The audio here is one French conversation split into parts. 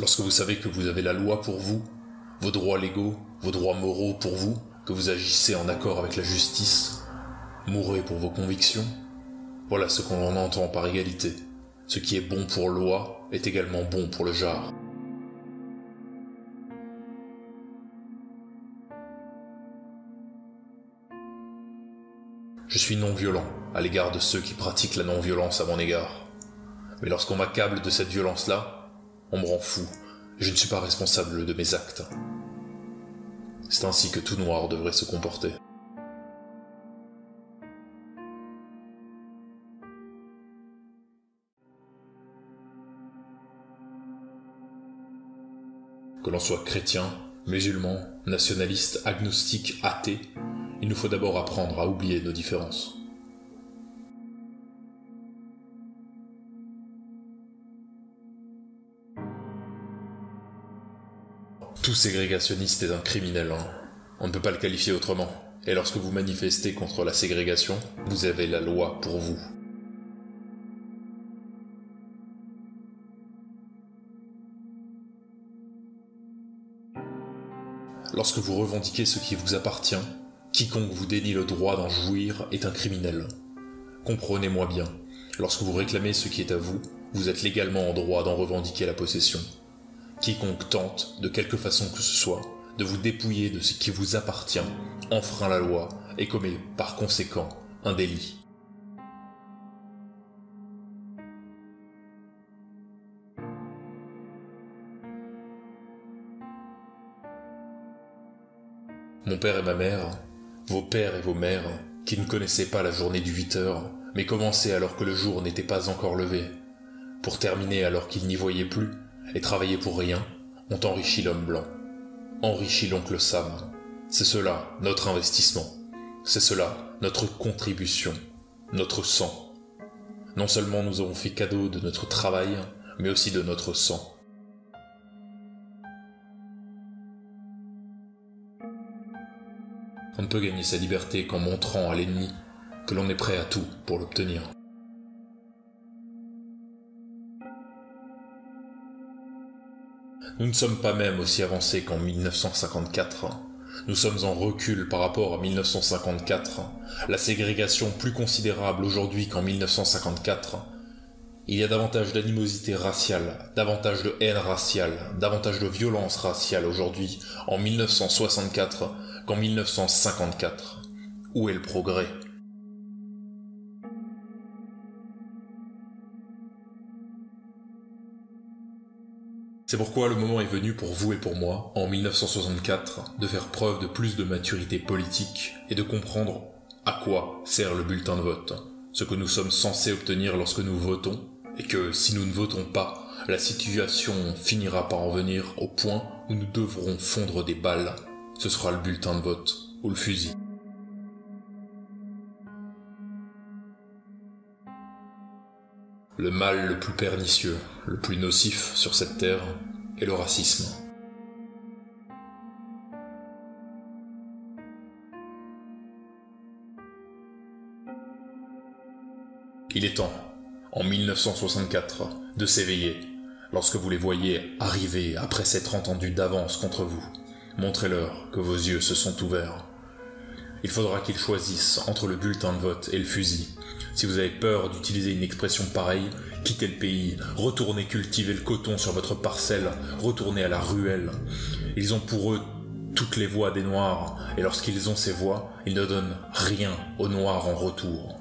Lorsque vous savez que vous avez la loi pour vous, vos droits légaux, vos droits moraux pour vous, que vous agissez en accord avec la justice, mourrez pour vos convictions, voilà ce qu'on en entend par égalité. Ce qui est bon pour loi est également bon pour le jar. Je suis non-violent à l'égard de ceux qui pratiquent la non-violence à mon égard. Mais lorsqu'on m'accable de cette violence-là, on me rend fou, et je ne suis pas responsable de mes actes. C'est ainsi que tout noir devrait se comporter. Que l'on soit chrétien, musulman, nationaliste, agnostique, athée, il nous faut d'abord apprendre à oublier nos différences. Tout ségrégationniste est un criminel, hein. On ne peut pas le qualifier autrement. Et lorsque vous manifestez contre la ségrégation, vous avez la loi pour vous. Lorsque vous revendiquez ce qui vous appartient, quiconque vous dénie le droit d'en jouir est un criminel. Comprenez-moi bien, lorsque vous réclamez ce qui est à vous, vous êtes légalement en droit d'en revendiquer la possession. Quiconque tente, de quelque façon que ce soit, de vous dépouiller de ce qui vous appartient, enfreint la loi et commet, par conséquent, un délit. Mon père et ma mère, vos pères et vos mères, qui ne connaissaient pas la journée du 8 heures, mais commençaient alors que le jour n'était pas encore levé, pour terminer alors qu'ils n'y voyaient plus, et travailler pour rien, ont enrichi l'homme blanc, enrichi l'oncle Sam. C'est cela, notre investissement. C'est cela, notre contribution, notre sang. Non seulement nous avons fait cadeau de notre travail, mais aussi de notre sang. On ne peut gagner sa liberté qu'en montrant à l'ennemi que l'on est prêt à tout pour l'obtenir. Nous ne sommes pas même aussi avancés qu'en 1954. Nous sommes en recul par rapport à 1954. La ségrégation plus considérable aujourd'hui qu'en 1954. Il y a davantage d'animosité raciale, davantage de haine raciale, davantage de violence raciale aujourd'hui en 1964 qu'en 1954. Où est le progrès ? C'est pourquoi le moment est venu pour vous et pour moi, en 1964, de faire preuve de plus de maturité politique et de comprendre à quoi sert le bulletin de vote, ce que nous sommes censés obtenir lorsque nous votons, et que si nous ne votons pas, la situation finira par en venir au point où nous devrons fondre des balles. Ce sera le bulletin de vote ou le fusil. Le mal le plus pernicieux, le plus nocif sur cette terre est le racisme. Il est temps, en 1964, de s'éveiller, lorsque vous les voyez arriver après s'être entendus d'avance contre vous. Montrez-leur que vos yeux se sont ouverts. Il faudra qu'ils choisissent entre le bulletin de vote et le fusil. Si vous avez peur d'utiliser une expression pareille, quittez le pays, retournez cultiver le coton sur votre parcelle, retournez à la ruelle. Ils ont pour eux toutes les voix des Noirs, et lorsqu'ils ont ces voix, ils ne donnent rien aux Noirs en retour.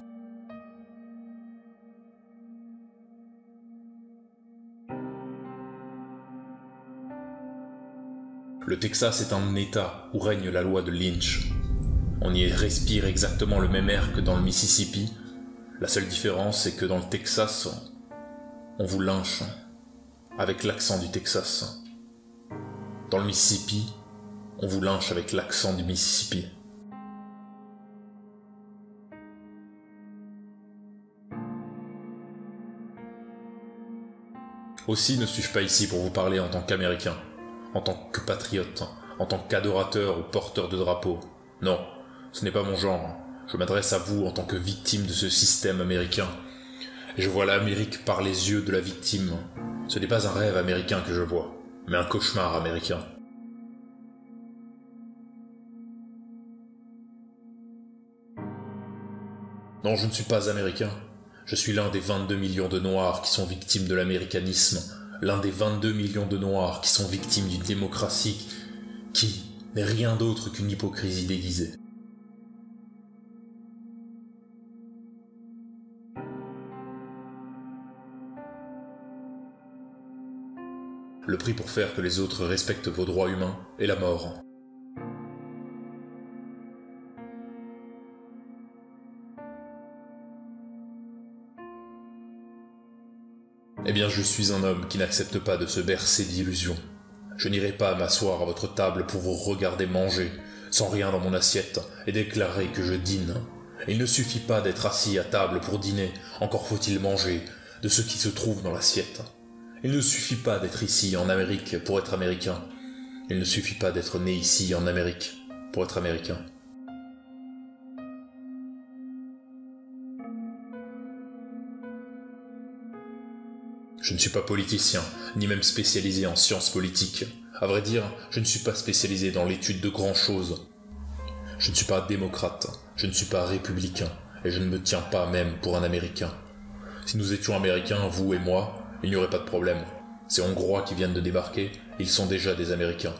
Le Texas est un État où règne la loi de Lynch. On y respire exactement le même air que dans le Mississippi. La seule différence, c'est que dans le Texas, on vous lynche avec l'accent du Texas. Dans le Mississippi, on vous lynche avec l'accent du Mississippi. Aussi ne suis-je pas ici pour vous parler en tant qu'Américain, en tant que patriote, en tant qu'adorateur ou porteur de drapeau. Non, ce n'est pas mon genre. Je m'adresse à vous en tant que victime de ce système américain. Et je vois l'Amérique par les yeux de la victime. Ce n'est pas un rêve américain que je vois. mais un cauchemar américain. Non, je ne suis pas américain. Je suis l'un des 22 millions de Noirs qui sont victimes de l'américanisme, l'un des 22 millions de Noirs qui sont victimes d'une démocratie qui n'est rien d'autre qu'une hypocrisie déguisée. Le prix pour faire que les autres respectent vos droits humains est la mort. Eh bien, je suis un homme qui n'accepte pas de se bercer d'illusions. Je n'irai pas m'asseoir à votre table pour vous regarder manger, sans rien dans mon assiette, et déclarer que je dîne. Il ne suffit pas d'être assis à table pour dîner, encore faut-il manger de ce qui se trouve dans l'assiette. Il ne suffit pas d'être ici en Amérique pour être américain. Il ne suffit pas d'être né ici en Amérique pour être américain. Je ne suis pas politicien, ni même spécialisé en sciences politiques. À vrai dire, je ne suis pas spécialisé dans l'étude de grand-chose. Je ne suis pas démocrate, je ne suis pas républicain, et je ne me tiens pas même pour un Américain. Si nous étions Américains, vous et moi, il n'y aurait pas de problème. Ces Hongrois qui viennent de débarquer, ils sont déjà des Américains.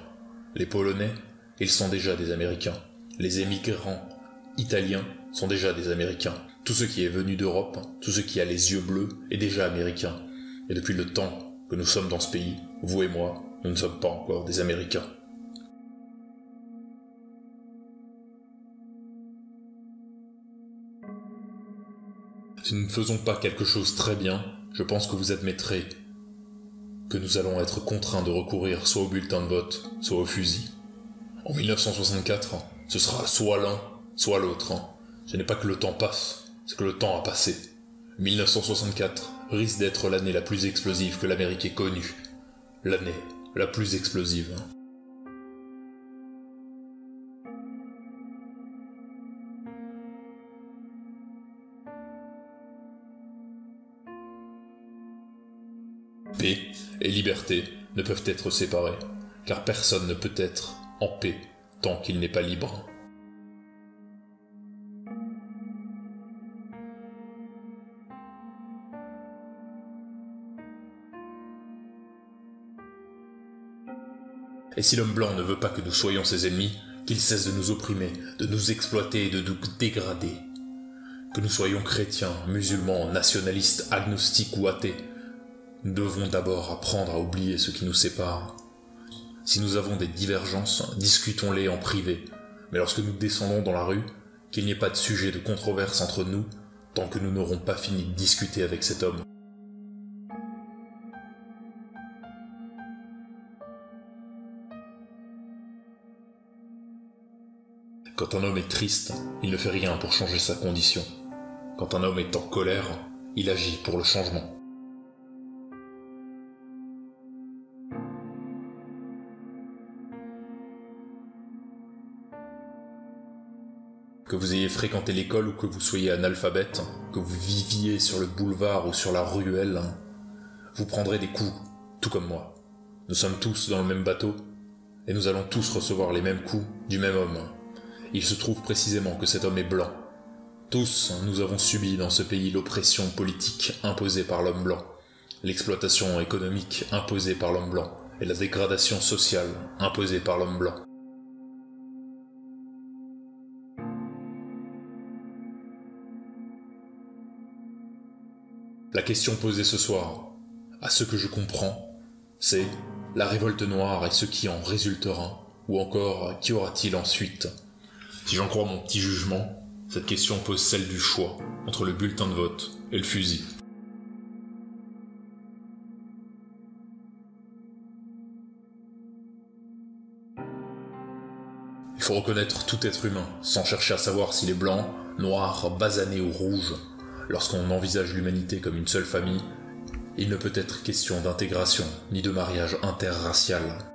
Les Polonais, ils sont déjà des Américains. Les émigrants italiens sont déjà des Américains. Tout ce qui est venu d'Europe, tout ce qui a les yeux bleus, est déjà américain. Et depuis le temps que nous sommes dans ce pays, vous et moi, nous ne sommes pas encore des Américains. Si nous ne faisons pas quelque chose très bien, je pense que vous admettrez que nous allons être contraints de recourir soit au bulletin de vote, soit au fusil. En 1964, ce sera soit l'un, soit l'autre. Ce n'est pas que le temps passe, c'est que le temps a passé. 1964 risque d'être l'année la plus explosive que l'Amérique ait connue. L'année la plus explosive. Paix et liberté ne peuvent être séparées, car personne ne peut être en paix tant qu'il n'est pas libre. Et si l'homme blanc ne veut pas que nous soyons ses ennemis, qu'il cesse de nous opprimer, de nous exploiter et de nous dégrader. Que nous soyons chrétiens, musulmans, nationalistes, agnostiques ou athées, nous devons d'abord apprendre à oublier ce qui nous sépare. Si nous avons des divergences, discutons-les en privé, mais lorsque nous descendons dans la rue, qu'il n'y ait pas de sujet de controverse entre nous, tant que nous n'aurons pas fini de discuter avec cet homme. Quand un homme est triste, il ne fait rien pour changer sa condition. Quand un homme est en colère, il agit pour le changement. Que vous ayez fréquenté l'école ou que vous soyez analphabète, que vous viviez sur le boulevard ou sur la ruelle, vous prendrez des coups, tout comme moi. Nous sommes tous dans le même bateau, et nous allons tous recevoir les mêmes coups du même homme. Il se trouve précisément que cet homme est blanc. Tous, nous avons subi dans ce pays l'oppression politique imposée par l'homme blanc, l'exploitation économique imposée par l'homme blanc, et la dégradation sociale imposée par l'homme blanc. La question posée ce soir, à ce que je comprends, c'est la révolte noire et ce qui en résultera, ou encore qu'y aura-t-il ensuite? Si j'en crois mon petit jugement, cette question pose celle du choix entre le bulletin de vote et le fusil. Il faut reconnaître tout être humain, sans chercher à savoir s'il est blanc, noir, basané ou rouge. Lorsqu'on envisage l'humanité comme une seule famille, il ne peut être question d'intégration ni de mariage interracial.